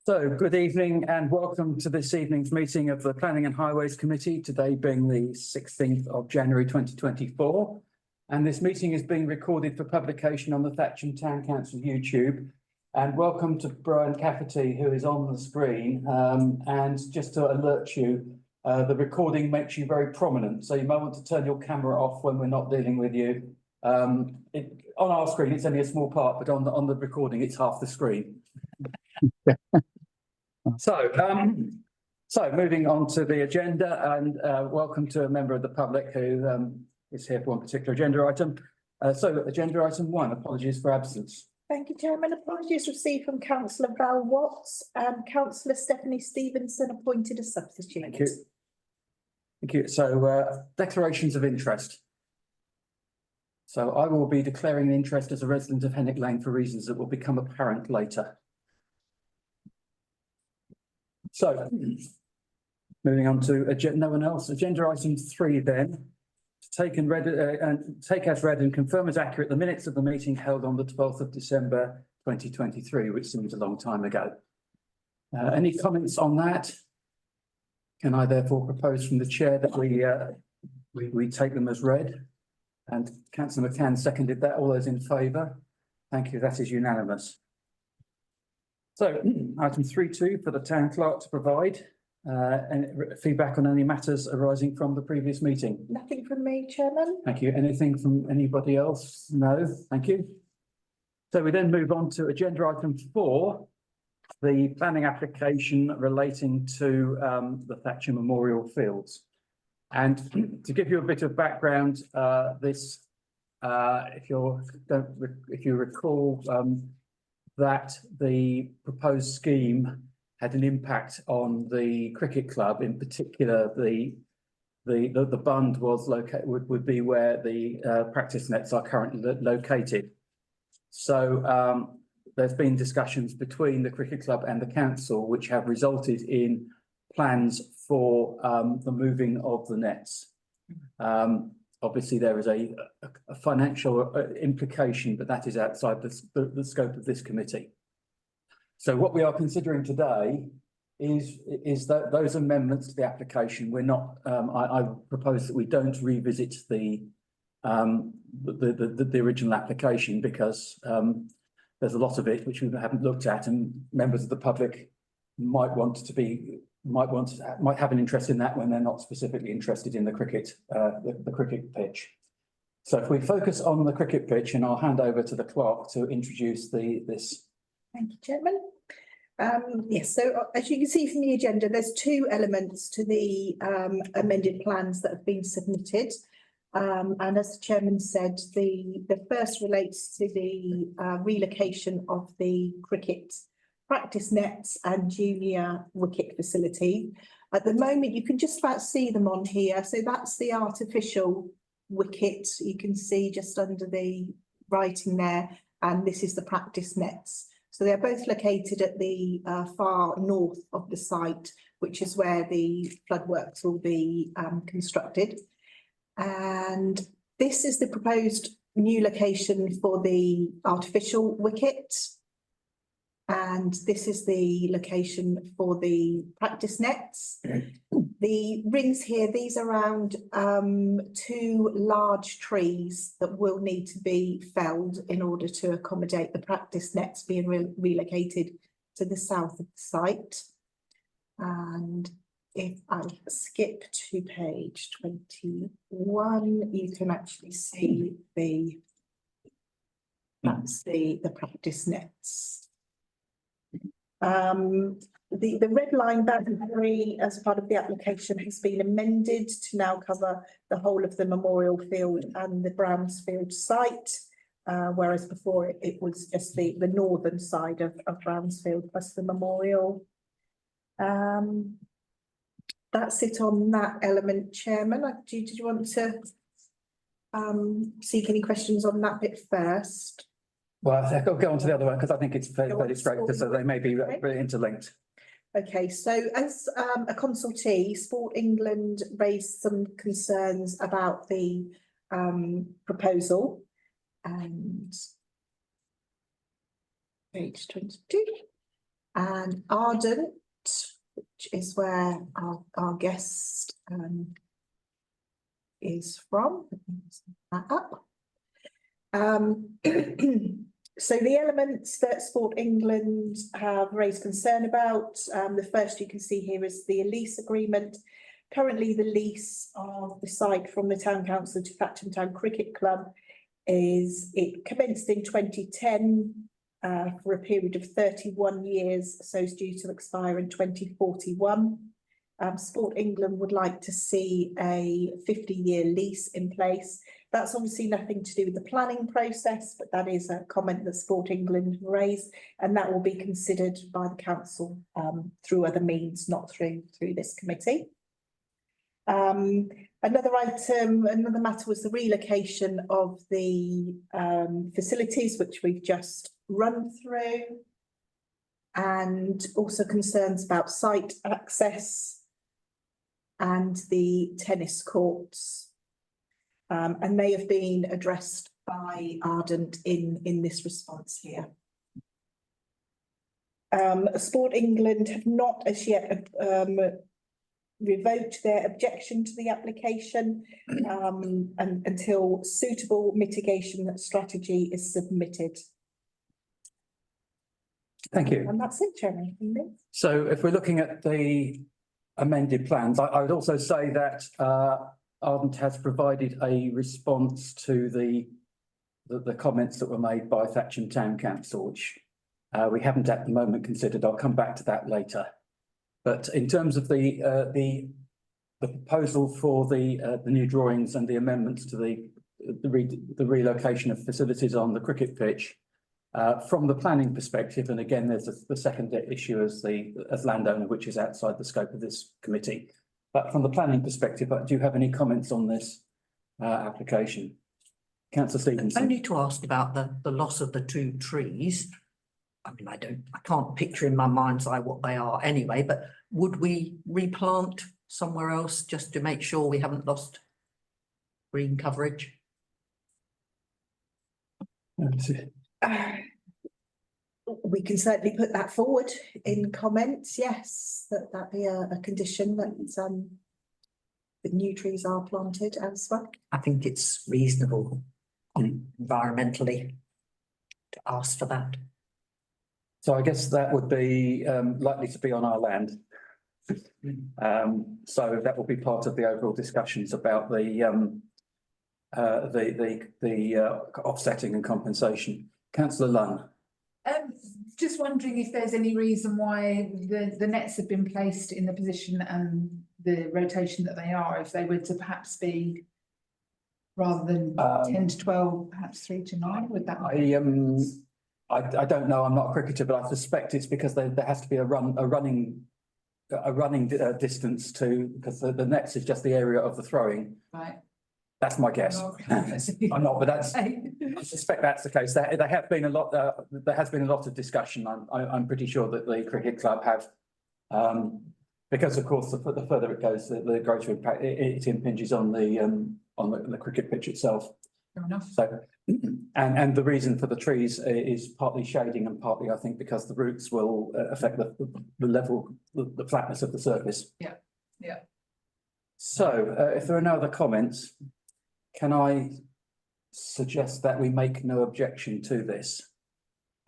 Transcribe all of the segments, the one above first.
So, good evening and welcome to this evening's meeting of the Planning and Highways Committee, today being the 16th of January 2024. And this meeting is being recorded for publication on the Thatcham Town Council YouTube. And welcome to Brian Cafferty, who is on the screen. And just to alert you, the recording makes you very prominent. So you might want to turn your camera off when we're not dealing with you. On our screen, it's only a small part, but on the recording, it's half the screen. So moving on to the agenda, and welcome to a member of the public who is here for one particular agenda item. So agenda item 1, apologies for absence. Thank you, Chairman. Apologies received from Councillor Val Watts and Councillor Stephanie Stevenson appointed as substitute. Thank you. Thank you. So declarations of interest. So I will be declaring an interest as a resident of Henwick Lane for reasons that will become apparent later. So, moving on to agenda, no one else. Agenda item 3 then, take as read and confirm as accurate the minutes of the meeting held on the 12th of December 2023, which seems a long time ago. Any comments on that? Can I therefore propose from the chair that we take them as read? And Councillor McCann seconded that. All those in favour? Thank you. That is unanimous. So, item 3.2 for the town clerk to provide any feedback on any matters arising from the previous meeting. Nothing from me, Chairman. Thank you. Anything from anybody else? No, thank you. So we then move on to agenda item 4, the planning application relating to the Thatcham Memorial Fields. And to give you a bit of background, if you recall, that the proposed scheme had an impact on the cricket club. In particular, the bund was located would be where the practice nets are currently located. So there's been discussions between the cricket club and the council, which have resulted in plans for the moving of the nets. Obviously, there is a financial implication, but that is outside the scope of this committee. So what we are considering today is that those amendments to the application. We're not. I propose that we don't revisit the original application because there's a lot of it which we haven't looked at, and members of the public might have an interest in that when they're not specifically interested in the cricket pitch. So if we focus on the cricket pitch, and I'll hand over to the clerk to introduce this. Thank you, Chairman. Yes, so as you can see from the agenda, there's 2 elements to the amended plans that have been submitted. And as the Chairman said, the first relates to the relocation of the cricket practice nets and junior wicket facility. At the moment, you can just about see them on here. So that's the artificial wicket. You can see just under the writing there, and this is the practice nets. So they're both located at the far north of the site, which is where the floodworks will be constructed. And this is the proposed new location for the artificial wicket. And this is the location for the practice nets. The rings here, these are around 2 large trees that will need to be felled in order to accommodate the practice nets being relocated to the south of the site. And if I skip to page 21, you can actually see that's the practice nets. The red line boundary as part of the application has been amended to now cover the whole of the Memorial Field and the Brownsfield site, whereas before it was just the northern side of Brownsfield plus the Memorial. That's it on that element, Chairman. Did you want to seek any questions on that bit first? Well, I'll go on to the other one because I think it's fairly straight, because they may be really interlinked. Okay, so as a consultee, Sport England raised some concerns about the proposal, and page 22. And Ardent, which is where our guest is from. That up. So the elements that Sport England have raised concern about, the first you can see here is the lease agreement. Currently, the lease of the site from the Town Council to Thatcham Town Cricket Club it commenced in 2010 for a period of 31 years, so it's due to expire in 2041. Sport England would like to see a 50-year lease in place. That's obviously nothing to do with the planning process, but that is a comment that Sport England raised, and that will be considered by the council through other means, not through this committee. Another matter was the relocation of the facilities, which we've just run through, and also concerns about site access and the tennis courts. And they have been addressed by Ardent in this response here. Sport England have not as yet revoked their objection to the application and until suitable mitigation strategy is submitted. Thank you. And that's it, Chairman. So if we're looking at the amended plans, I would also say that Ardent has provided a response to the comments that were made by Thatcham Town Council, which we haven't at the moment considered. I'll come back to that later. But in terms of the proposal for the new drawings and the amendments to the relocation of facilities on the cricket pitch, from the planning perspective, and again, there's the second issue as landowner, which is outside the scope of this committee. But from the planning perspective, do you have any comments on this application? Councillor Stevenson. Only to ask about the loss of the 2 trees. I mean, I can't picture in my mind's eye what they are anyway, but would we replant somewhere else just to make sure we haven't lost green coverage? We can certainly put that forward in comments, yes, that be a condition that new trees are planted elsewhere. I think it's reasonable environmentally to ask for that. So I guess that would be likely to be on our land. So that will be part of the overall discussions about the offsetting and compensation. Councillor Lunn. Just wondering if there's any reason why the nets have been placed in the position and the rotation that they are, if they were to perhaps be rather than 10 to 12, perhaps 3 to 9, would that? I don't know. I'm not a cricketer, but I suspect it's because there has to be a running distance because the nets is just the area of the throwing. Right. That's my guess. I'm not, but that's. I suspect that's the case. There have been a lot. There has been a lot of discussion. I'm pretty sure that the cricket club have, because of course the further it goes, the greater impact it impinges on the cricket pitch itself. Fair enough. So, and the reason for the trees is partly shading and partly, I think, because the roots will affect the level, the flatness of the surface. Yeah, yeah. So, if there are no other comments, can I suggest that we make no objection to this?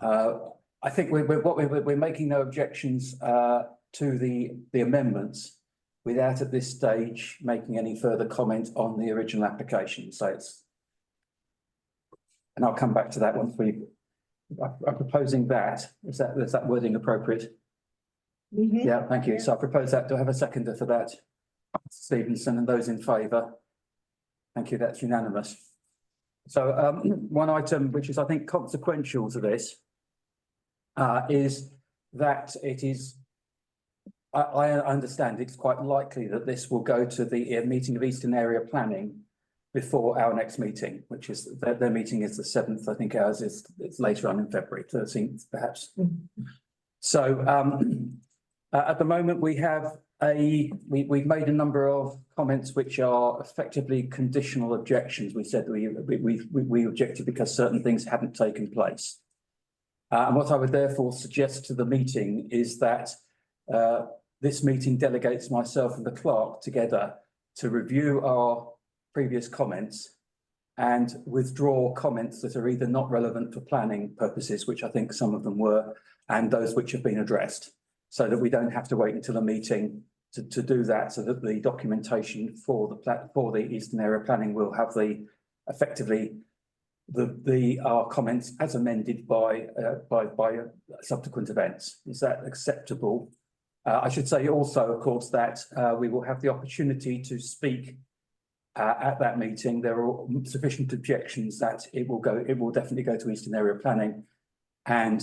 I think we're making no objections to the amendments without at this stage making any further comment on the original application. So it's. And I'll come back to that once I'm proposing that. Is that wording appropriate? Mm-hmm. Yeah, thank you. So I propose that. Do I have a seconder for that? Stevenson, and those in favour? Thank you, that's unanimous. So one item which is, I think, consequential to this is that it is, I understand it's quite likely that this will go to the meeting of Eastern Area Planning before our next meeting, which is their meeting is the 7th. I think ours is it's later on in February, 13th perhaps. Mm-hmm. So at the moment we have we've made a number of comments which are effectively conditional objections. We said we objected because certain things hadn't taken place. And what I would therefore suggest to the meeting is that this meeting delegates myself and the clerk together to review our previous comments and withdraw comments that are either not relevant for planning purposes, which I think some of them were, and those which have been addressed, so that we don't have to wait until a meeting to do that, so that the documentation for the Eastern Area Planning will have effectively our comments as amended by subsequent events. Is that acceptable? I should say also, of course, that we will have the opportunity to speak at that meeting. There are sufficient objections that it will definitely go to Eastern Area Planning, and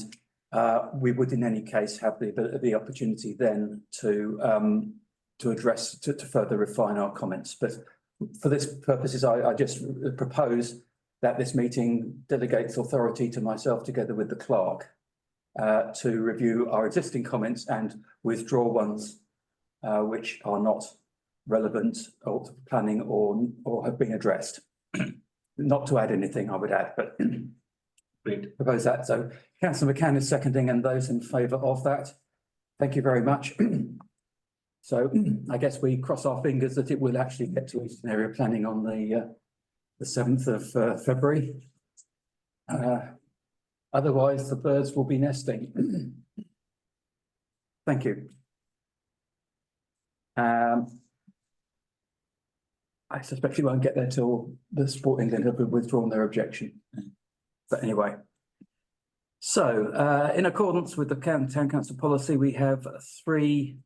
we would in any case have the opportunity then to address, to further refine our comments. But for this purposes, I just propose that this meeting delegates authority to myself together with the clerk to review our existing comments and withdraw ones which are not relevant or to planning or have been addressed. Not to add anything, I would add, but we'd propose that. So Councillor McCann is seconding, and those in favour of that, thank you very much. So I guess we cross our fingers that it will actually get to Eastern Area Planning on the 7th of February. Otherwise, the birds will be nesting. Thank you. I suspect you won't get there till the Sport England have withdrawn their objection. But anyway. So in accordance with the Town Council policy, we have three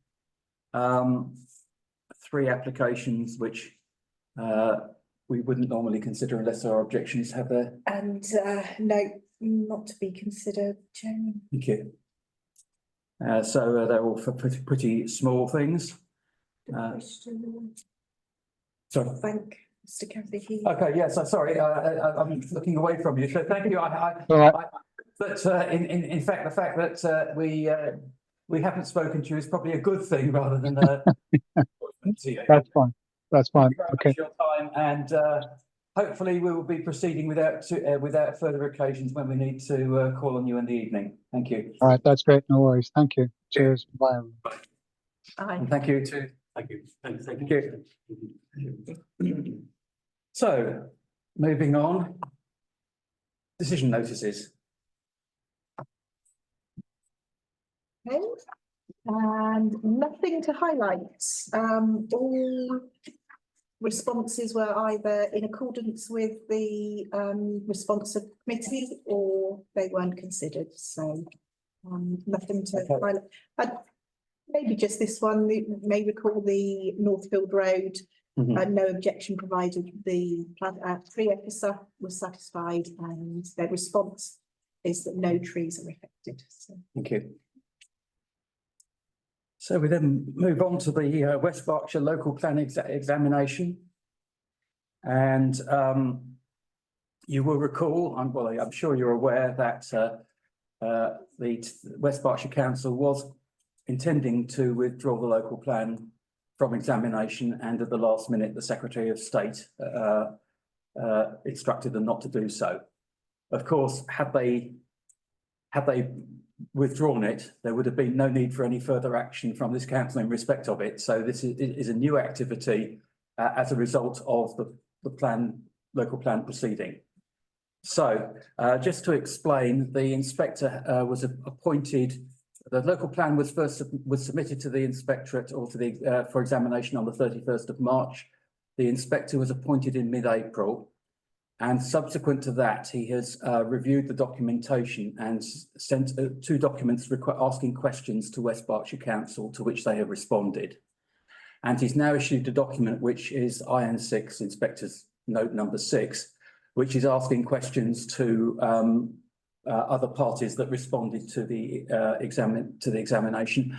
applications which we wouldn't normally consider unless there are objections, have there? And no, not to be considered, Chairman. Thank you. So they're all for pretty small things. Sorry. Thank Mr. Cathy. Okay, yes, sorry, I'm looking away from you, so thank you. But in fact, the fact that we haven't spoken to you is probably a good thing rather than That's fine. That's fine. Okay. Your time, and hopefully we will be proceeding without further occasions when we need to call on you in the evening. Thank you. All right, that's great. No worries. Thank you. Cheers. Bye. And thank you too. Thank you. Thank you. So, moving on. Decision notices. Okay. And nothing to highlight. All responses were either in accordance with the response of committee or they weren't considered. So nothing to highlight. Maybe just this one. You may recall the Northfield Road. No objection provided. The tree officer was satisfied, and their response is that no trees are affected. So. Thank you. So we then move on to the West Berkshire local plan examination. And you will recall, I'm sure you're aware that the West Berkshire Council was intending to withdraw the local plan from examination, and at the last minute, the Secretary of State instructed them not to do so. Of course, had they withdrawn it, there would have been no need for any further action from this council in respect of it. So this is a new activity as a result of the local plan proceeding. So just to explain, the inspector was appointed. The local plan was submitted to the inspectorate or to the for examination on the 31st of March. The inspector was appointed in mid-April. And subsequent to that, he has reviewed the documentation and sent 2 documents asking questions to West Berkshire Council, to which they have responded. And he's now issued a document which is IN6, Inspector's Note number 6, which is asking questions to other parties that responded to the examination.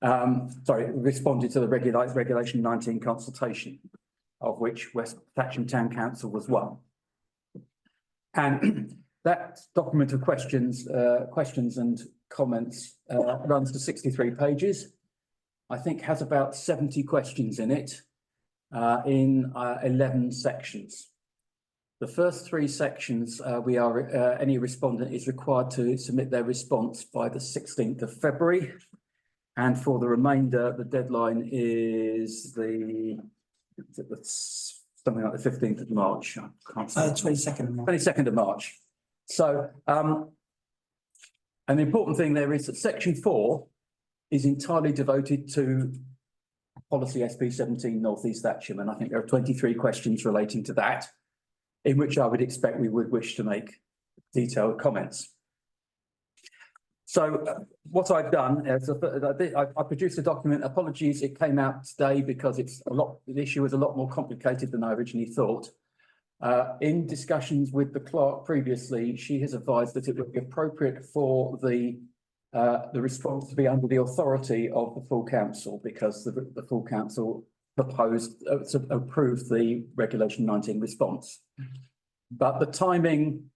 Responded to the Regulation 19 consultation, of which West Thatcham Town Council was one. And that document of questions and comments runs to 63 pages. I think has about 70 questions in it, in 11 sections. The first three sections, any respondent is required to submit their response by the 16th of February. And for the remainder, the deadline is something like the 15th of March. I can't say. 22nd of March. 22nd of March. So, an important thing there is that section 4 is entirely devoted to policy SP 17 North East Thatcham, and I think there are 23 questions relating to that, in which I would expect we would wish to make detailed comments. So what I've done is I produced a document. Apologies, it came out today because the issue was a lot more complicated than I originally thought. In discussions with the clerk previously, she has advised that it would be appropriate for the response to be under the authority of the full council, because the full council proposed to approve the Regulation 19 response. But the timing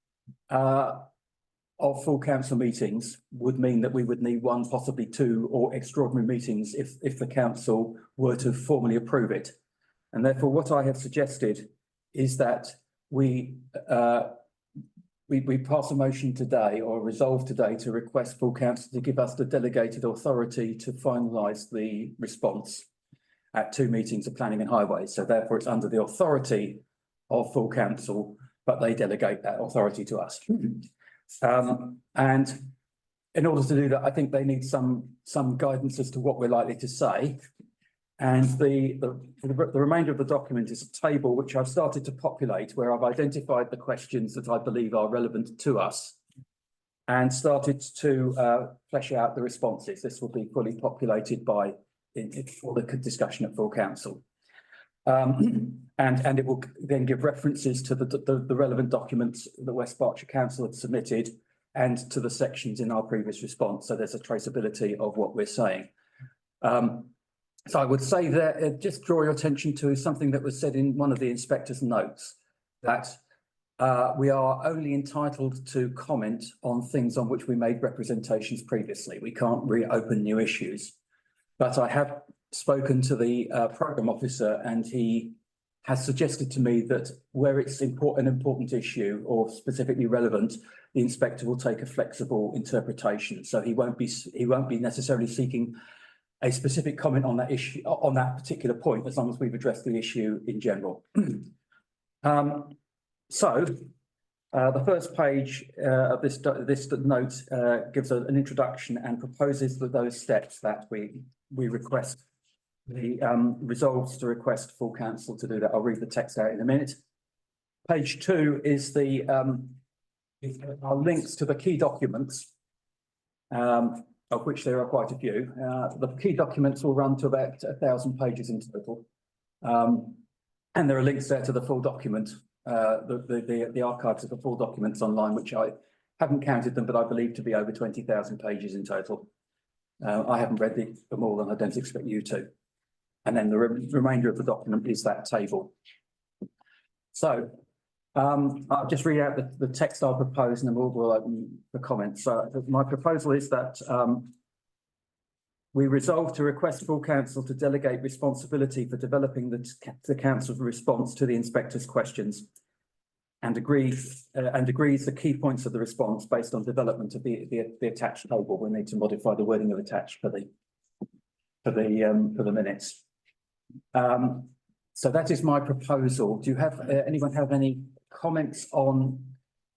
of full council meetings would mean that we would need one, possibly two, or extraordinary meetings if the council were to formally approve it. And therefore, what I have suggested is that we pass a motion today, or resolve today, to request full council to give us the delegated authority to finalise the response at 2 meetings of planning and highways. So therefore, it's under the authority of full council, but they delegate that authority to us. And in order to do that, I think they need some guidance as to what we're likely to say. And the remainder of the document is a table which I've started to populate, where I've identified the questions that I believe are relevant to us and started to flesh out the responses. This will be fully populated for the discussion at full council. And it will then give references to the relevant documents that West Berkshire Council have submitted and to the sections in our previous response. So there's a traceability of what we're saying. So I would say that just draw your attention to something that was said in one of the inspector's notes, that we are only entitled to comment on things on which we made representations previously. We can't reopen new issues. But I have spoken to the programme officer, and he has suggested to me that where it's an important issue or specifically relevant, the inspector will take a flexible interpretation. So he won't be necessarily seeking a specific comment on that issue, on that particular point, as long as we've addressed the issue in general. The first page of this note gives an introduction and proposes those steps that we request. The resolves to request full council to do that. I'll read the text out in a minute. Page 2 is our links to the key documents, of which there are quite a few. The key documents will run to about 1,000 pages in total. And there are links there to the full document, the archives of the full documents online, which I haven't counted them, but I believe to be over 20,000 pages in total. I haven't read them all, and I don't expect you to. And then the remainder of the document is that table. So I'll just read out the text I'll propose, and then we'll open the comments. So my proposal is that we resolve to request full council to delegate responsibility for developing the council's response to the inspector's questions, and agrees the key points of the response based on development of the attached table. We need to modify the wording of attached for the minutes. So that is my proposal. Do you have anyone have any comments on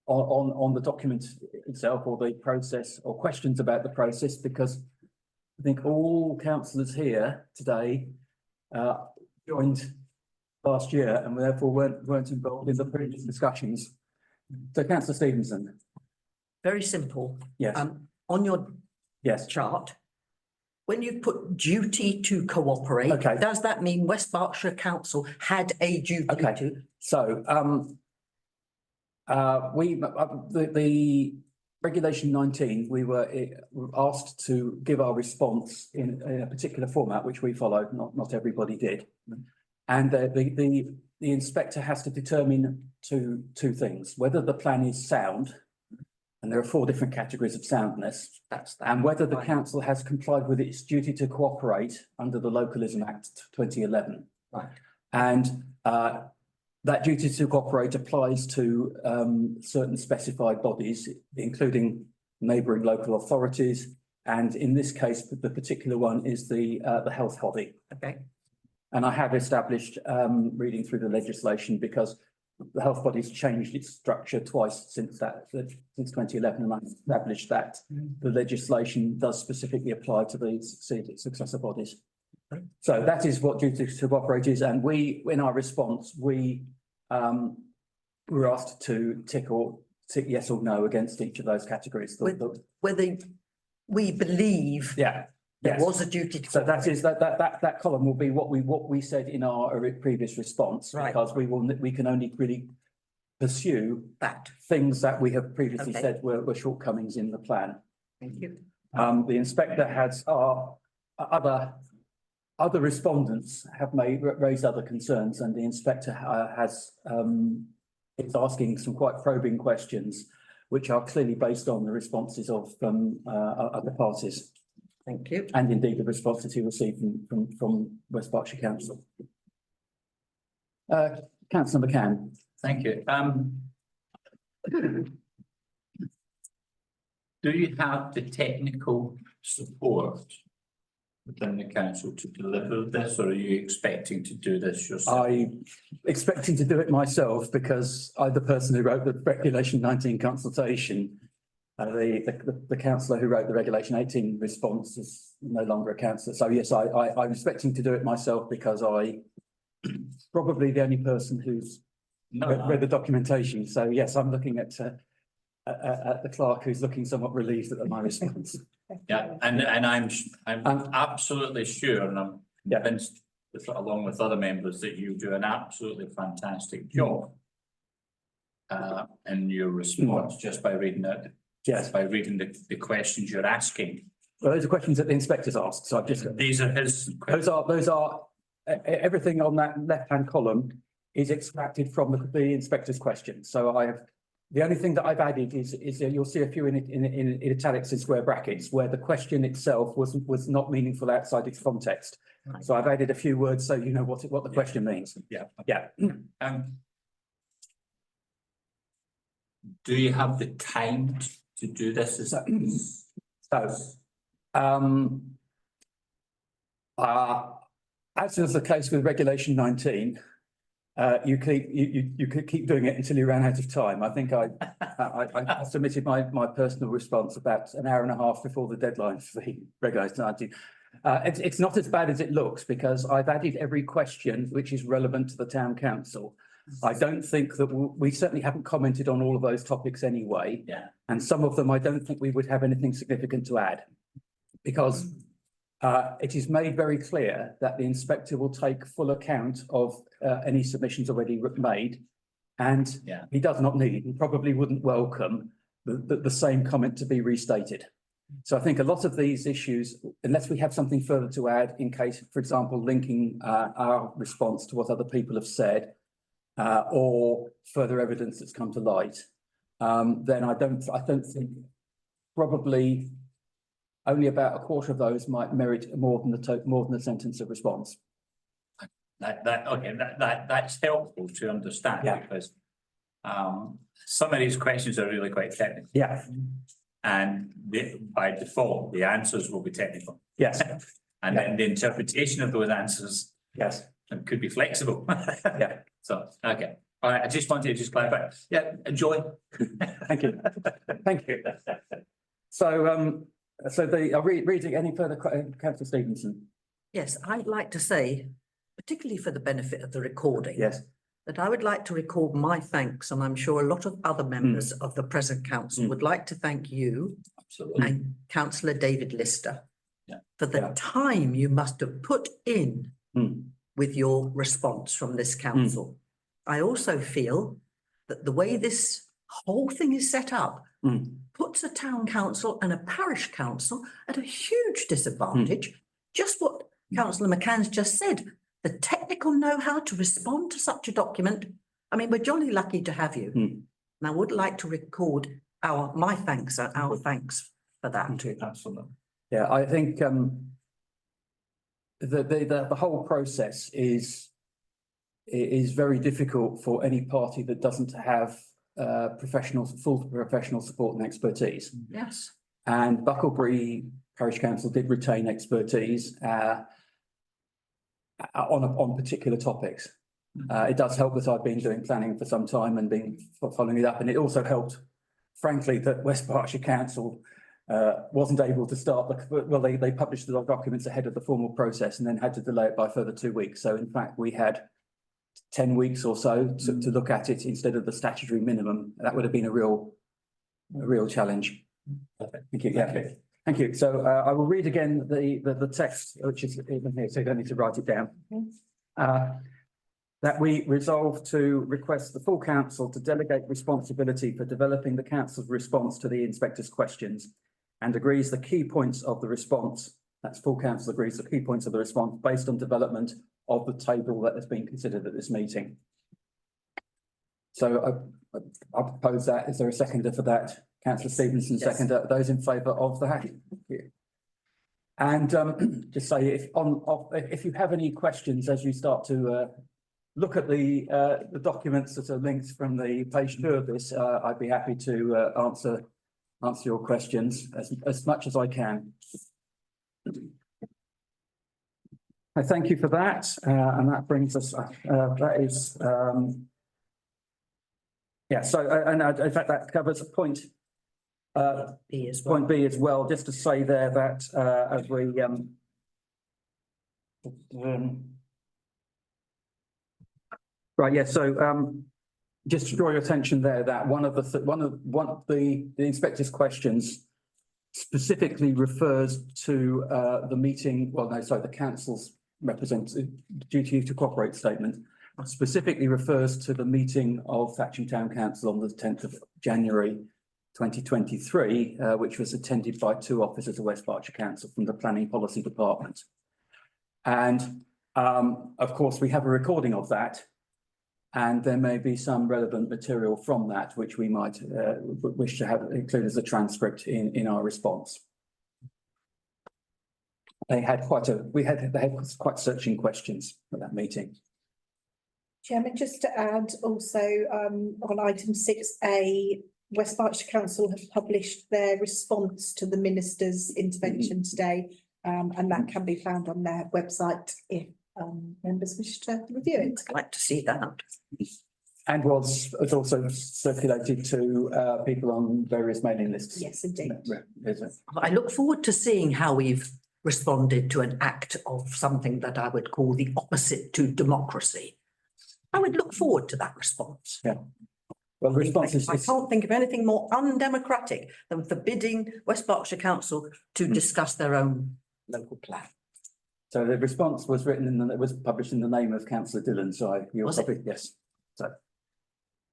the document itself, or the process, or questions about the process? Because I think all councillors here today joined last year and therefore weren't involved in the previous discussions. So Councillor Stevenson. Very simple. Yes. On your Yes. chart, when you put duty to cooperate, Okay. does that mean West Berkshire Council had a duty Okay. to? So the Regulation 19, we were asked to give our response in a particular format, which we followed. Not everybody did. And the inspector has to determine two things: whether the plan is sound, and there are 4 different categories of soundness, and whether the council has complied with its duty to cooperate under the Localism Act 2011. Right. And that duty to cooperate applies to certain specified bodies, including neighbouring local authorities. And in this case, the particular one is the health body. Okay, And I have established, reading through the legislation, because the health body's changed its structure twice since 2011, and I established that the legislation does specifically apply to the successor bodies. So that is what duty to cooperate is, and we, in our response, we were asked to tick yes or no against each of those categories. whether we believe Yeah. there Yes. was a duty to. So that is that column will be what we said in our previous response, Right. because we can only really pursue That, things that we have previously Okay. said were shortcomings in the plan. thank you. The inspector has other respondents have raised other concerns, and the inspector is asking some quite probing questions, which are clearly based on the responses of other parties. Thank you. And indeed the responses he received from West Berkshire Council. Councillor McCann. Thank you. Do you have the technical support within the council to deliver this, or are you expecting to do this yourself? I'm expecting to do it myself, because I'm the person who wrote the Regulation 19 consultation. The councillor who wrote the Regulation 18 response is no longer a councillor. So yes, I'm expecting to do it myself, because I'm probably the only person who's read the documentation. So yes, I'm looking at the clerk, who's looking somewhat relieved at my response. Yeah, and I'm absolutely sure, and I'm Yeah. convinced, along with other members, that you do an absolutely fantastic job in your response, just by reading it. Yes. By reading the questions you're asking. Well, those are questions that the inspector's asked. So I've just, These are his questions. those are everything on that left-hand column is extracted from the inspector's questions. So the only thing that I've added is you'll see a few in italics and square brackets, where the question itself was not meaningful outside its context. Right. So I've added a few words so you know what the question means. Yeah. Yeah. Do you have the time to do this? As is the case with Regulation 19, you could keep doing it until you ran out of time. I think I submitted my personal response about an hour and a half before the deadline for the Regulation 19. It's not as bad as it looks, because I've added every question which is relevant to the town council. I don't think that we certainly haven't commented on all of those topics anyway. Yeah. And some of them, I don't think we would have anything significant to add, because it is made very clear that the inspector will take full account of any submissions already made. And Yeah. he does not need, and probably wouldn't welcome the same comment to be restated. So I think a lot of these issues, unless we have something further to add, in case, for example, linking our response to what other people have said, or further evidence that's come to light, then I don't think, probably only about a quarter of those might merit more than the sentence of response. That's helpful to understand. Yeah. Because some of these questions are really quite technical, Yeah. and by default, the answers will be technical. Yes. And then the interpretation of those answers Yes. could be flexible. Yeah. So, okay, all right, I just wanted to clarify. Yeah, enjoy. Thank you. Thank you. So, reading any further, Councillor Stevenson? Yes, I'd like to say, particularly for the benefit of the recording. Yes. That I would like to record my thanks, and I'm sure a lot of other members of the present council would like to thank you Absolutely. and Councillor David Lister. Yeah. For the time you must have put in with your response from this council. I also feel that the way this whole thing is set up puts a town council and a parish council at a huge disadvantage. Just what Councillor McCann's just said, the technical know-how to respond to such a document. I mean, we're jolly lucky to have you. And I would like to record my thanks for that. Absolutely. Yeah, I think the whole process is it is very difficult for any party that doesn't have full professional support and expertise. Yes. And Bucklebury Parish Council did retain expertise on particular topics. It does help that I've been doing planning for some time and been following it up, and it also helped, frankly, that West Berkshire Council wasn't able to start they published the documents ahead of the formal process and then had to delay it by a further 2 weeks. So in fact, we had 10 weeks or so to look at it instead of the statutory minimum. That would have been a real challenge. Thank you. Yeah. Thank you. So I will read again the text, which is even here, so you don't need to write it down. That we resolve to request the full council to delegate responsibility for developing the council's response to the inspector's questions and agrees the key points of the response, that's full council agrees the key points of the response based on development of the table that has been considered at this meeting. So I propose that. Is there a seconder for that? Councillor Stevenson, Yes. seconder. Those in favour of that? And just say if you have any questions as you start to look at the documents that are linked from the page 2 of this, I'd be happy to answer your questions as much as I can. I thank you for that, and that brings us. That is, yeah. So, and in fact, that covers point. B as well. Point B as well. Just to say there that as we right, yeah. So just to draw your attention there that one of the inspector's questions specifically refers to the meeting. Well, no, sorry, the council's representative duty to cooperate statement specifically refers to the meeting of Thatcham Town Council on the 10th of January 2023, which was attended by 2 officers of West Berkshire Council from the Planning Policy Department. And of course, we have a recording of that, and there may be some relevant material from that which we might wish to have included as a transcript in our response. They had quite searching questions at that meeting. Chairman, just to add also on item 6A, West Berkshire Council have published their response to the minister's intervention today, and that can be found on their website if members wish to review it. I'd like to see that. And was also circulated to people on various mailing lists. Yes, indeed. Is it? I look forward to seeing how we've responded to an act of something that I would call the opposite to democracy. I would look forward to that response. Yeah. Well, the response is. I can't think of anything more undemocratic than forbidding West Berkshire Council to discuss their own local plan. So the response was written it was published in the name of Councillor Dillon, so you'll probably, yes. So.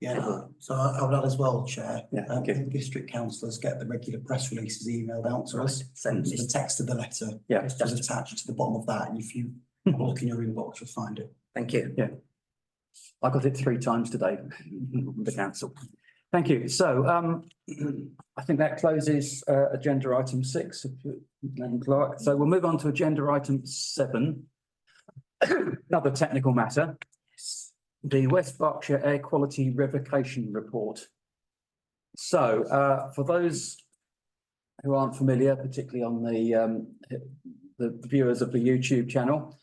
Yeah, so I would add as well, Chair. Yeah, thank you. District councillors get the regular press releases emailed out to us. So So the text of the letter Yeah, is attached to the bottom of that, and if you have a look in your inbox, you'll find it. thank you. Yeah. I got it 3 times today, the council. Thank you. So I think that closes agenda item 6, Madam Clerk. So we'll move on to agenda item 7. Another technical matter. The West Berkshire Air Quality Revocation Report. So for those who aren't familiar, particularly on the viewers of the YouTube channel,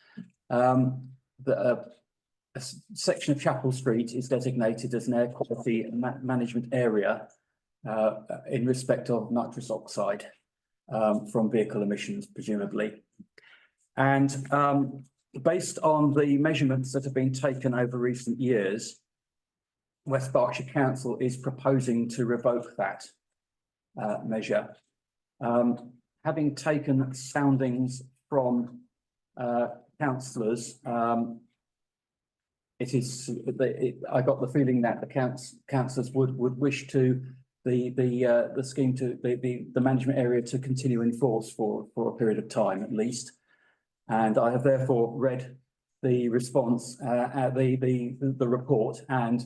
a section of Chapel Street is designated as an air quality management area in respect of nitrous oxide from vehicle emissions, presumably. And based on the measurements that have been taken over recent years, West Berkshire Council is proposing to revoke that measure. Having taken soundings from councillors, I got the feeling that the councillors would wish to the scheme to the management area to continue in force for a period of time at least. And I have therefore read the response, the report, and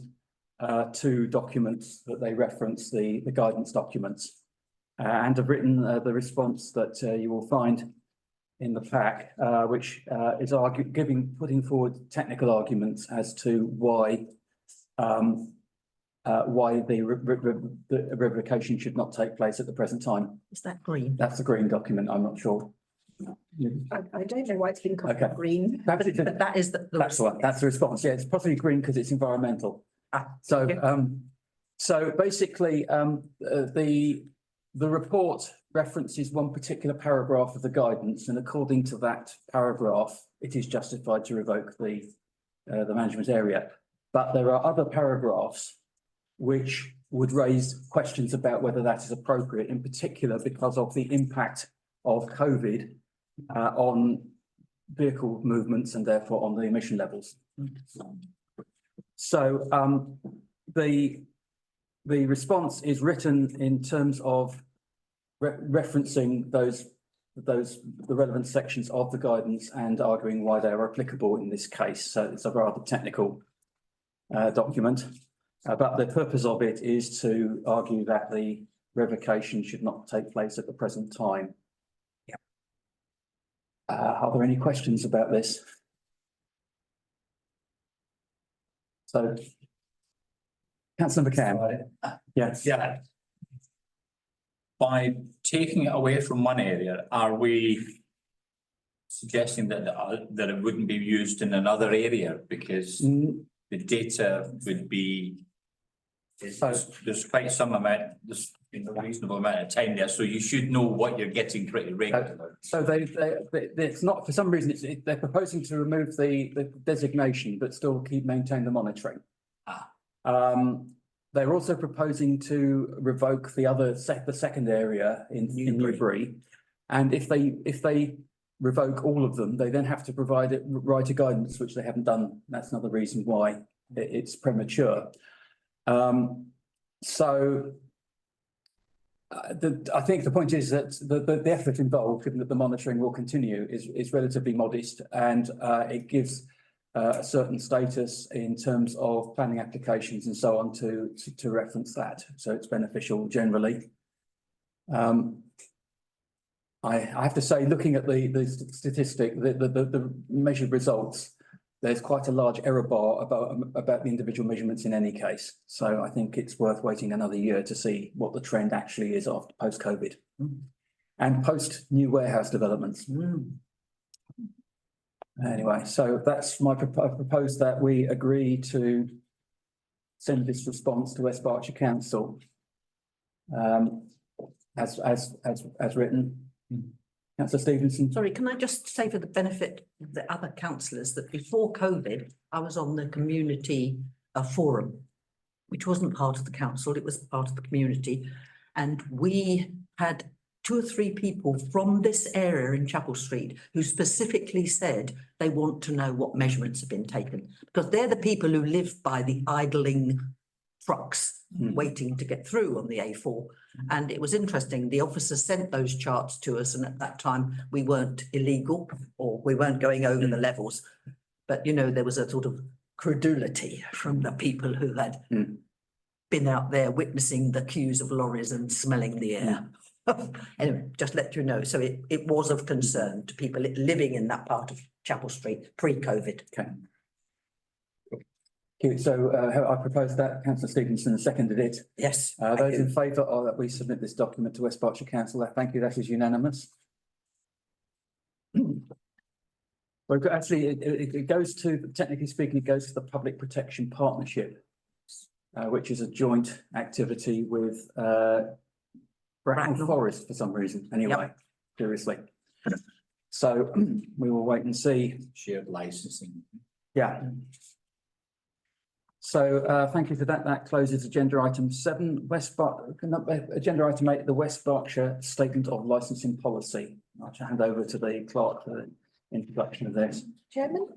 2 documents that they reference, the guidance documents, and have written the response that you will find in the pack, which is putting forward technical arguments as to why the revocation should not take place at the present time. Is that green? That's the green document. I'm not sure. I don't know why it's been covered Okay. green. Perhaps it's But that is the. That's the one. That's the response. Yeah, it's possibly green because it's environmental. So, so basically, the report references one particular paragraph of the guidance, and according to that paragraph, it is justified to revoke the management area. But there are other paragraphs which would raise questions about whether that is appropriate, in particular because of the impact of COVID on vehicle movements and therefore on the emission levels. So the response is written in terms of referencing the relevant sections of the guidance and arguing why they are applicable in this case. So it's a rather technical document, but the purpose of it is to argue that the revocation should not take place at the present time. Are there any questions about this? So, Councillor McCann. Yes. Yeah. By taking it away from one area, are we suggesting that it wouldn't be used in another area because the data would be? There's quite some amount, there's a reasonable amount of time there, so you should know what you're getting pretty regularly. So it's not, for some reason, they're proposing to remove the designation, but still maintain the monitoring. They're also proposing to revoke the second area in Newbury. And if they revoke all of them, they then have to write a guidance, which they haven't done. That's another reason why it's premature. So I think the point is that the effort involved, given that the monitoring will continue, is relatively modest, and it gives a certain status in terms of planning applications and so on to reference that. So it's beneficial generally. I have to say, looking at the statistic, the measured results, there's quite a large error bar about the individual measurements in any case. So I think it's worth waiting another year to see what the trend actually is after post-COVID and post new warehouse developments. Anyway, so that's I propose that we agree to send this response to West Berkshire Council as written. Councillor Stevenson. Sorry, can I just say for the benefit of the other councillors that before COVID, I was on the community forum, which wasn't part of the council, it was part of the community. And we had 2 or 3 people from this area in Chapel Street who specifically said they want to know what measurements have been taken, because they're the people who live by the idling trucks waiting to get through on the A4. And it was interesting, the officer sent those charts to us, and at that time we weren't illegal or we weren't going over the levels. But, you know, there was a sort of credulity from the people who had been out there witnessing the queues of lorries and smelling the air. Anyway, just let you know. So it was of concern to people living in that part of Chapel Street pre-COVID. Okay. So I proposed that. Councillor Stevenson seconded it. Yes. Those in favour are that we submit this document to West Berkshire Council. Thank you. That is unanimous. Well, actually, it goes to, technically speaking, it goes to the Public Protection Partnership, which is a joint activity with Bracknell Forest for some reason. Anyway, curiously. So we will wait and see. Shared licensing. Yeah. So thank you for that. That closes agenda item 7. Agenda item 8, the West Berkshire Statement of Licensing Policy. I'll hand over to the clerk for the introduction of this. Chairman,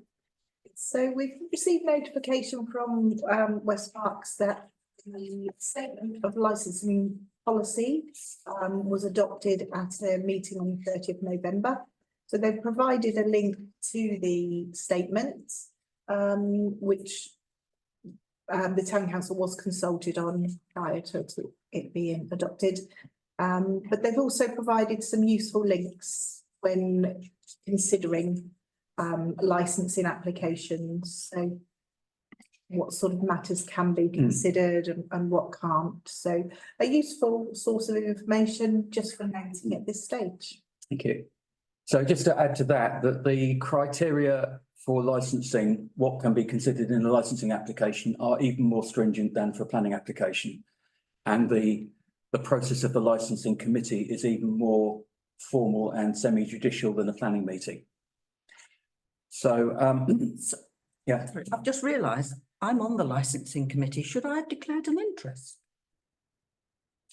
so we've received notification from West Berks that the statement of licensing policy was adopted at a meeting on the 30th of November. So they've provided a link to the statement, which the Town Council was consulted on prior to it being adopted. But they've also provided some useful links when considering licensing applications. So what sort of matters can be considered and what can't. So a useful source of information just for noting at this stage. Thank you. So just to add to that, that the criteria for licensing, what can be considered in a licensing application, are even more stringent than for a planning application. And the process of the licensing committee is even more formal and semi-judicial than a planning meeting. So, yeah. I've just realised I'm on the licensing committee. Should I have declared an interest?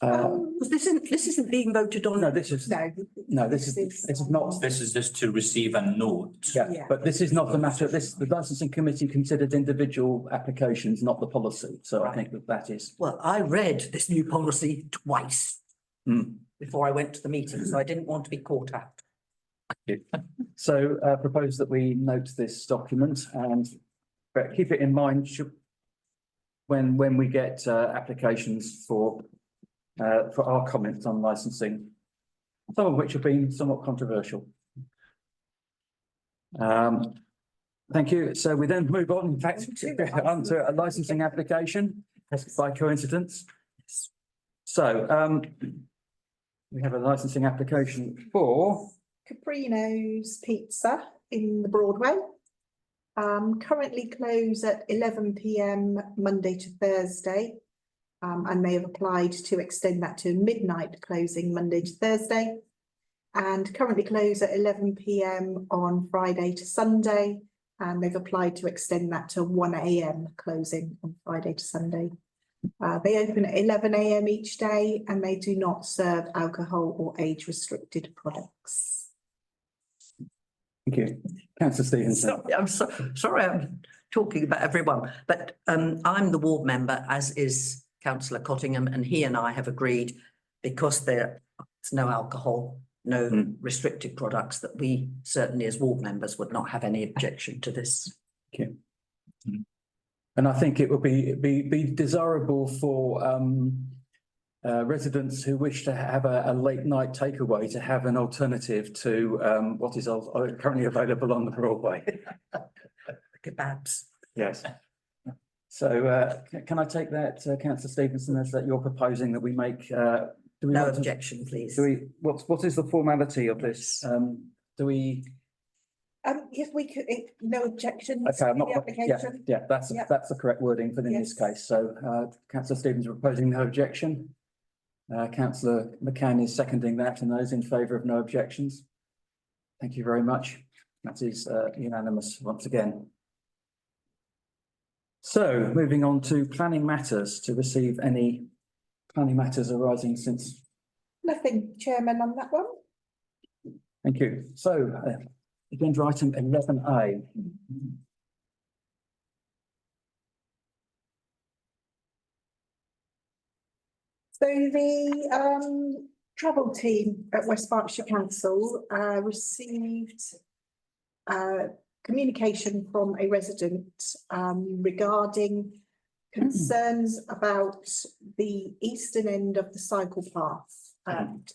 Because this isn't being voted on. No, this is not. This is just to receive a note. Yeah, but this is not the matter. The licensing committee considered individual applications, not the policy. So I think that is. Well, I read this new policy twice before I went to the meeting, so I didn't want to be caught out. So propose that we note this document and but keep it in mind when we get applications for our comments on licensing, some of which have been somewhat controversial. Thank you. So we then move on, in fact, onto a licensing application by coincidence. So we have a licensing application for Caprino's Pizza in the Broadway. Currently close at 11 p.m. Monday to Thursday. And they have applied to extend that to midnight closing Monday to Thursday. And currently close at 11 p.m. on Friday to Sunday. And they've applied to extend that to 1 a.m. closing on Friday to Sunday. They open at 11 a.m. each day and they do not serve alcohol or age restricted products. Thank you. Councillor Stevenson. Sorry, I'm talking about everyone, but I'm the ward member, as is Councillor Cottingham, and he and I have agreed, because there's no alcohol, no restricted products, that we certainly as ward members would not have any objection to this. Thank you. And I think it would be desirable for residents who wish to have a late night takeaway to have an alternative to what is currently available on the Broadway. Kebabs. Yes. So can I take that, Councillor Stevenson, as that you're proposing that we make? No objection, please. What is the formality of this? Do we? If we could, no objection. Okay, I'm not. The application. Yeah, that's the correct wording for in this case. So Councillor Stevens proposing no objection. Councillor McCann is seconding that, and those in favour of no objections. Thank you very much. That is unanimous once again. So moving on to planning matters, to receive any planning matters arising since. Nothing, Chairman, on that one. Thank you. So agenda item 11A. So the travel team at West Berkshire Council received communication from a resident regarding concerns about the eastern end of the cycle path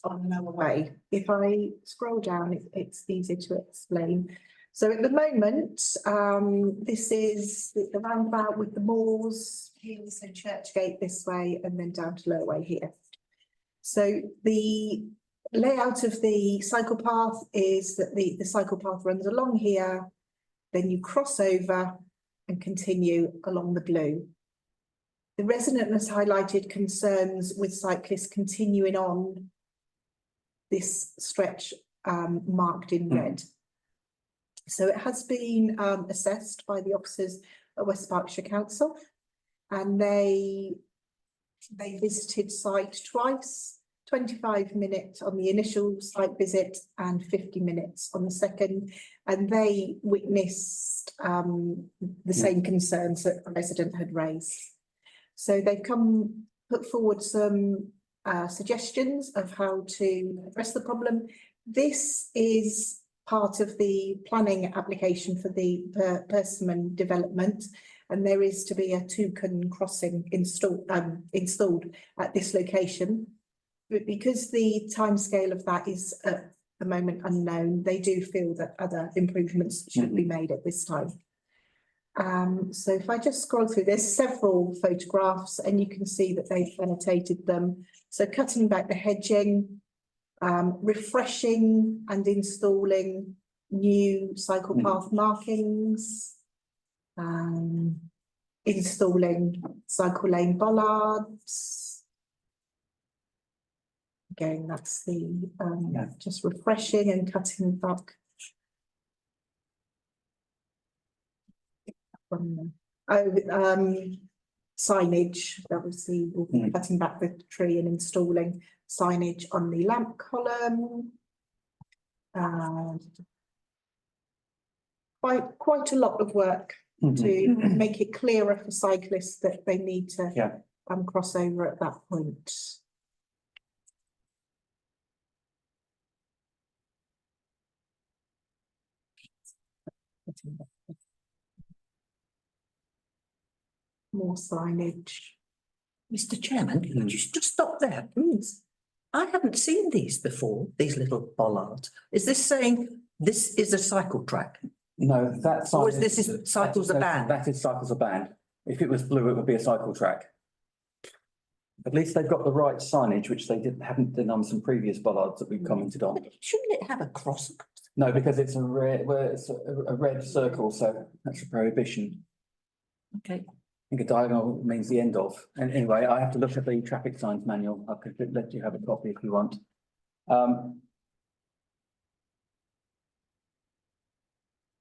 on Lower Way. If I scroll down, it's easy to explain. So at the moment, this is the roundabout with the moors, Hills and Churchgate this way, and then down to Lower Way here. So the layout of the cycle path is that the cycle path runs along here, then you cross over and continue along the blue. The resident has highlighted concerns with cyclists continuing on this stretch marked in red. So it has been assessed by the officers at West Berkshire Council, and they visited site twice, 25 minutes on the initial site visit and 50 minutes on the second, and they witnessed the same concerns that the resident had raised. So they've put forward some suggestions of how to address the problem. This is part of the planning application for the Persimmon development, and there is to be a toucan crossing installed at this location. But because the timescale of that is the moment unknown. They do feel that other improvements should be made at this time. So if I just scroll through, there's several photographs and you can see that they've annotated them. So cutting back the hedging, refreshing and installing new cycle path markings, installing cycle lane bollards. Again, that's the just refreshing and cutting back. Signage, obviously, we'll be cutting back the tree and installing signage on the lamp column. Quite a lot of work to make it clearer for cyclists that they need to cross over at that point. More signage. Mr. Chairman, could you just stop there, please? I haven't seen these before, these little bollards. Is this saying this is a cycle track? No, that's. Or is this cycles are banned? That is cycles are banned. If it was blue, it would be a cycle track. At least they've got the right signage, which they haven't done on some previous bollards that we've commented on. But shouldn't it have a cross? No, because it's a red circle, so that's a prohibition. Okay. I think a diagonal means the end of. And anyway, I have to look at the traffic signs manual. I could let you have a copy if you want.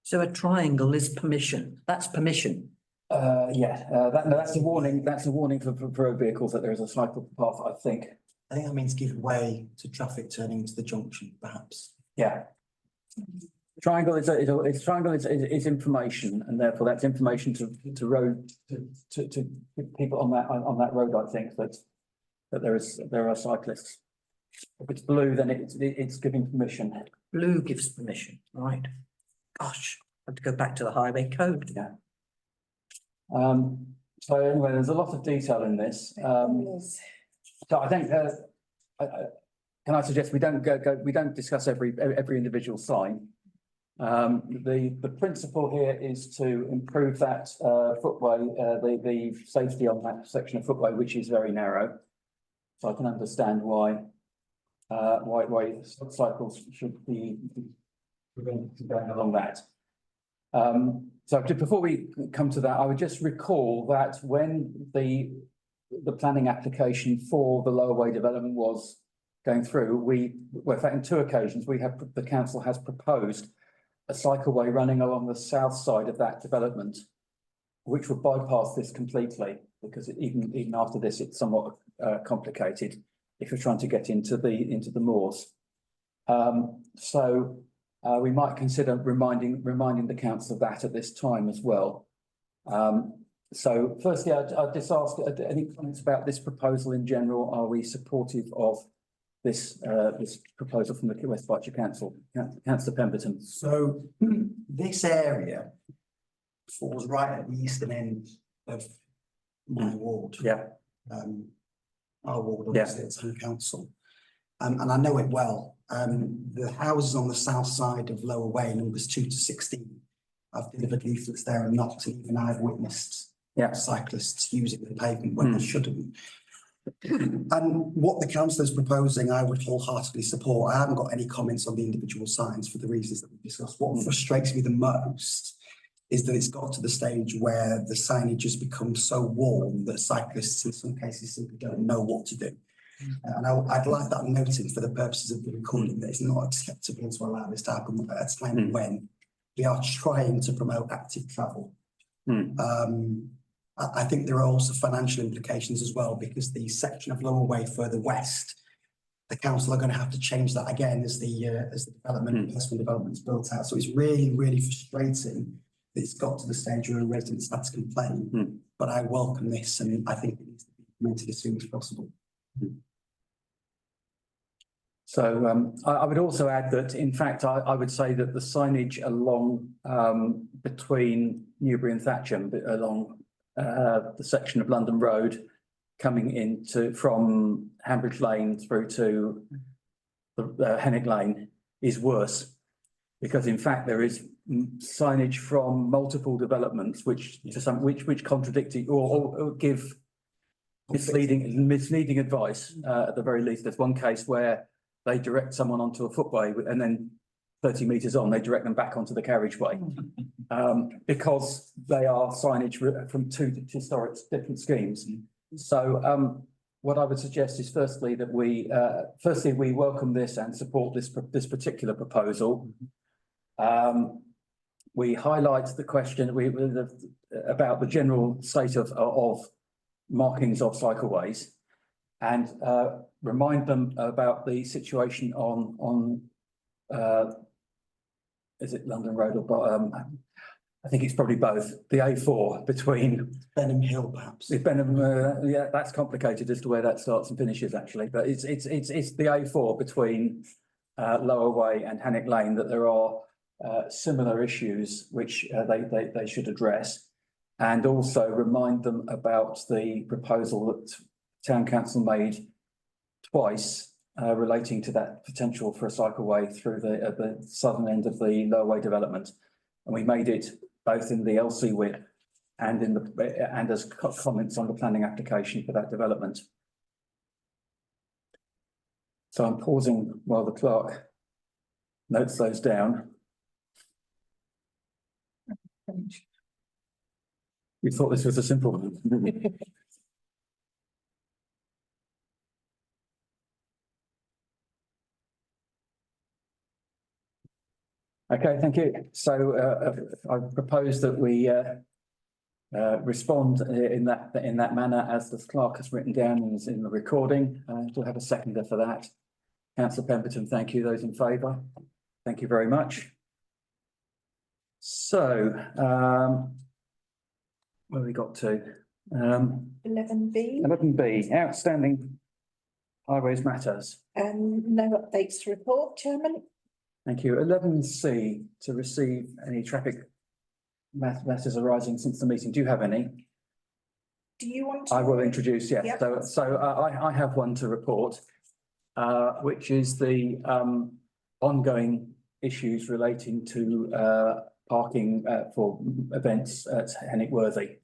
So a triangle is permission. That's permission. That's a warning. That's a warning for road vehicles that there is a cycle path, I think. I think that means give way to traffic turning into the junction, perhaps. Yeah. Triangle is information, and therefore that's information to road to people on that road. I think that there are cyclists. If it's blue, then it's giving permission. Blue gives permission, right? Gosh, I have to go back to the highway code. Yeah. So anyway, there's a lot of detail in this. So I think can I suggest we don't discuss every individual sign. The principle here is to improve that footway, the safety on that section of footway, which is very narrow. So I can understand why cycles should be going along that. So before we come to that, I would just recall that when the planning application for the lower way development was going through, in fact, on two occasions, the council has proposed a cycleway running along the south side of that development, which would bypass this completely, because even after this, it's somewhat complicated if you're trying to get into the moors. We might consider reminding the council of that at this time as well. So firstly, I'd just ask any comments about this proposal in general. Are we supportive of this proposal from the West Berkshire Council? Councillor Pemberton. So this area falls right at the eastern end of my ward. Yeah. Our ward, obviously, it's Town Council. And I know it well. The houses on the south side of Lower Way, numbers 2 to 16, I've delivered leaflets there and not even I've witnessed cyclists using the pavement when they shouldn't. And what the council is proposing, I would wholeheartedly support. I haven't got any comments on the individual signs for the reasons that we've discussed. What frustrates me the most is that it's got to the stage where the signage has become so worn that cyclists in some cases simply don't know what to do. And I'd like that noted for the purposes of the recording that it's not acceptable to allow this to happen at a time when we are trying to promote active travel. I think there are also financial implications as well, because the section of Lower Way further west, the council are going to have to change that again as the personal development is built out. So it's really, really frustrating that it's got to the stage where residents had to complain. But I welcome this, and I think it needs to be implemented as soon as possible. So I would also add that, in fact, I would say that the signage along between Newbury and Thatcham, along the section of London Road coming from Hambridge Lane through to the Henwick Lane, is worse. Because in fact, there is signage from multiple developments which contradict it or give misleading advice, at the very least. There's one case where they direct someone onto a footway and then 30 metres on, they direct them back onto the carriageway. Because they are signage from two historic different schemes. So what I would suggest is firstly that we welcome this and support this particular proposal. We highlight the question about the general state of markings of cycleways and remind them about the situation on is it London Road or I think it's probably both, the A4 between Benham Hill, perhaps. Benham, yeah, that's complicated as to where that starts and finishes actually, but it's the A4 between Lower Way and Henwick Lane that there are similar issues which they should address, and also remind them about the proposal that Town Council made twice relating to that potential for a cycleway through the southern end of the Lower Way development, and we made it both in the LC WIP and as comments on the planning application for that development. So I'm pausing while the clerk notes those down. We thought this was a simple one. Okay, thank you. So I propose that we respond in that manner as the clerk has written down and is in the recording. We'll have a seconder for that. Councillor Pemberton, thank you. Those in favour? Thank you very much. So, where have we got to? 11B. 11B, outstanding highways matters. No updates to report, Chairman. Thank you. 11C, to receive any traffic matters arising since the meeting. Do you have any? Do you want to? I will introduce, yes. Yep. So I have one to report, which is the ongoing issues relating to parking for events at Henwick Worthy.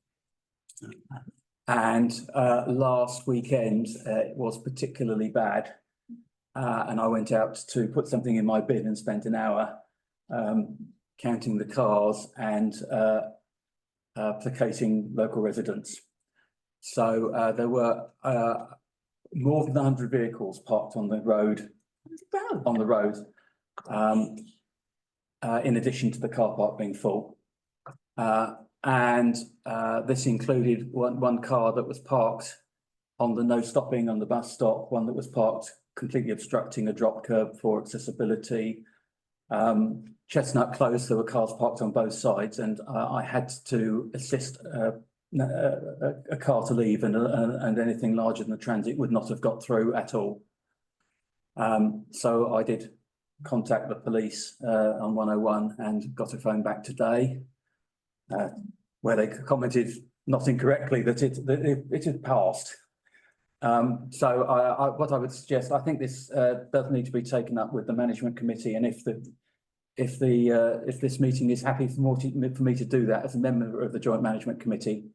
And last weekend it was particularly bad. And I went out to put something in my bin and spent an hour counting the cars and placating local residents. So there were more than 100 vehicles parked on the road. In addition to the car park being full. And this included one car that was parked on the no stopping on the bus stop, one that was parked completely obstructing a drop curb for accessibility. Chestnut Close, there were cars parked on both sides, and I had to assist a car to leave, and anything larger than the transit would not have got through at all. So I did contact the police on 101 and got a phone back today, where they commented, not incorrectly, that it had passed. So what I would suggest, I think this does need to be taken up with the management committee, and if this meeting is happy for me to do that as a member of the joint management committee,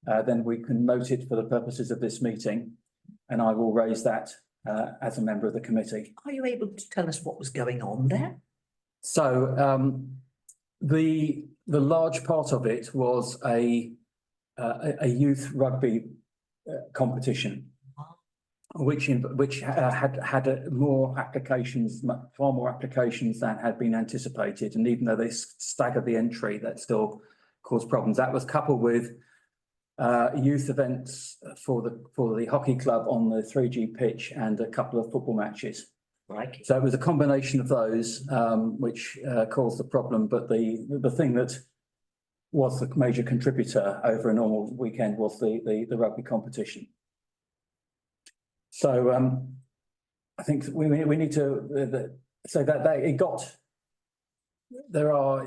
then we can note it for the purposes of this meeting, and I will raise that as a member of the committee. Are you able to tell us what was going on there? So the large part of it was a youth rugby competition, which had more applications, far more applications than had been anticipated, and even though they staggered the entry, that still caused problems. That was coupled with youth events for the hockey club on the 3G pitch and a couple of football matches. Right. So it was a combination of those which caused the problem. But the thing that was the major contributor over a normal weekend was the rugby competition. So I think we need to say that it got. There are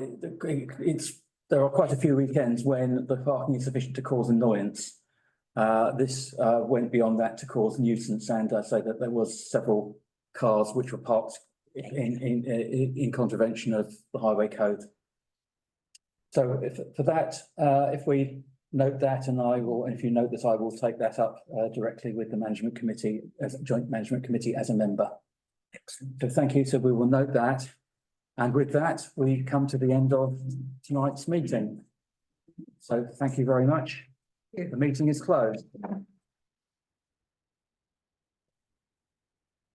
quite a few weekends when the parking is sufficient to cause annoyance. This went beyond that to cause nuisance, and I say that there was several cars which were parked in contravention of the highway code. So if, for that, if we note that, and if you note that, I will take that up directly with the management committee, as a joint management committee as a member. So thank you. So we will note that. And with that, we come to the end of tonight's meeting. So thank you very much. The meeting is closed.